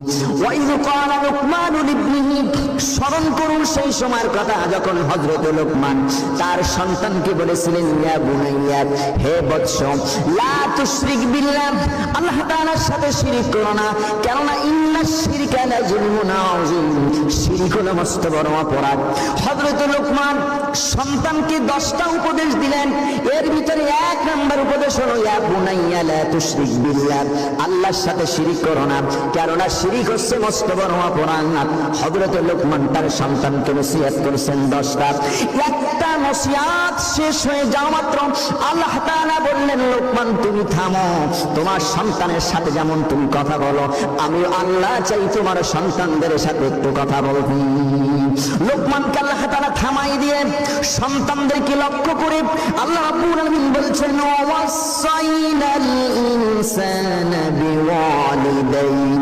وإذ قال لقمان لابنه স্মরণ করুন সেই সময়ের কথা যখন হযরত লোকমান তার সন্তানকে বলেছিলেন ইয়া বুনাইয়া হে বৎস লা তুশরিক বিল্লাহ আল্লাহ তাআলার সাথে শিরক করো না কেননা ইন্নাশ শিরকা লা যুলমুন আযীম শিরক হলো মস্ত বড় অপরাধ। হযরত লোকমান সন্তানকে 10টা উপদেশ দিলেন, এর ভিতরে 1 নাম্বার উপদেশ হলো ইয়া বুনাইয়া লা তুশরিক বিল্লাহ আল্লাহর সাথে শিরক করো না কেননা শিরক হচ্ছে মস্ত বড় অপরাধ। হযরত লোকমান তার সন্তানকে নসিহত করেছেন 10টা। একটা নসিহত শেষ হয়ে যাওয়া মাত্র আল্লাহ তাআলা বললেন লোকমান তুমি থামো, তোমার সন্তানের সাথে যেমন তুমি কথা বলো আমি আল্লাহ চাই তোমার সন্তানদের সাথে একটু কথা বলবি। লোকমানকে আল্লাহ তাআলা থামাই দিয়ে সন্তানদেরকে লক্ষ্য করে আল্লাহ রাব্বুল আলামিন বলছেন ওয়াসাইনাল ইনসানা বিওয়ালিদাইহি